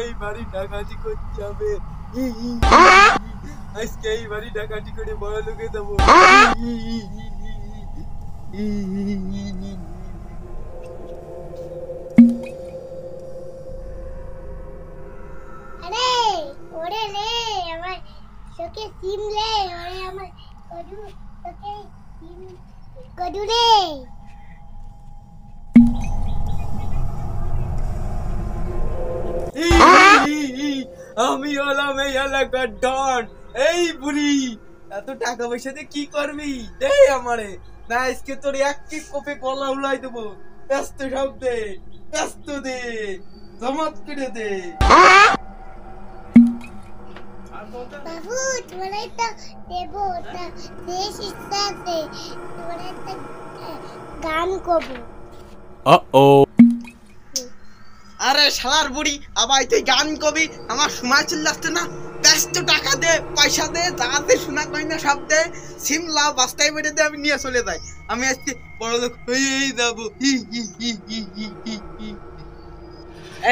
এই বাড়ি ডাকাতি করতে হবে। আজকে এই বাড়ি ডাকাতি করে বড় লোকে দেবো। আরে ওরে রে আমার তোকে সিম লে ওরে আমার কদু তোকে সিম কদু রে আমি হলাম এই এলাকার ডন। এই বুড়ি এত টাকা পয়সা দিয়ে কি করবি? দে আমারে, না আজকে তোর একটি কোপে কলা উলাই দেবো। ব্যস্ত সব দে, ব্যস্ত দে, জমাত করে দে। বাবু তোরে তো দেবো না দেশ ইচ্ছাতে তোরে তো গান করবো। আরে শালার বুড়ি আবার তুই গান কবি, আমার সময় চলে আসছে না। ব্যস্ত টাকা দে, পয়সা দে, যাতে শোনা কই না সব দে, সিম লাভ বাস্তায় বেড়ে দে, আমি নিয়ে চলে যাই। আমি আজকে বড় লোক হয়েই যাবো।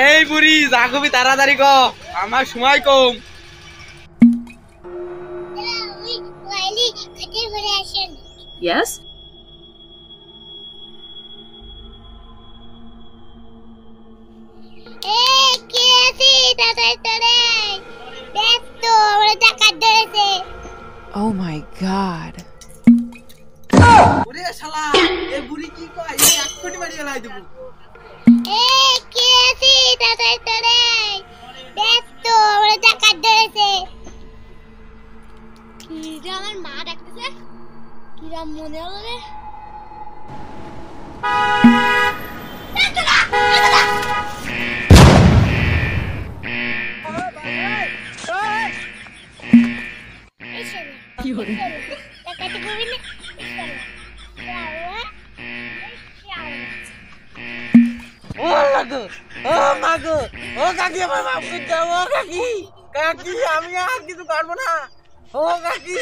এই বুড়ি যা কবি তাড়াতাড়ি ক, আমার সময় কম। ওই ওয়াইলি খেতে ঘুরে আসেন। Yes? এই কে আছে দাদা তোরে ব্যস্ত ওরে টাকা ধরেছে। Oh my god. ওরে শালা এই বুড়ি কি কয়, এই এক কোটি মারিয়ে লাই দেবো। এই কে আছে দাদা তোরে ব্যস্ত ওরে টাকা ধরেছে। কিরা আমার মা ডাকতেছে, কিরা মনে হলো রে। কি হলো? টাকাটা করবি না? ও লাগো, ও মাগো, ও কাকি আমার মাফ করে দাও। ও কাকি, কাকি আমি আর কিছু পারবো না। ও কাকি,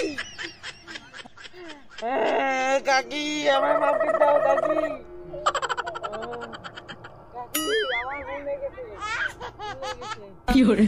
কাকি আমার মাফ করে দাও। কাকি, কাকি আমার মন লেগেছে। কি হলো?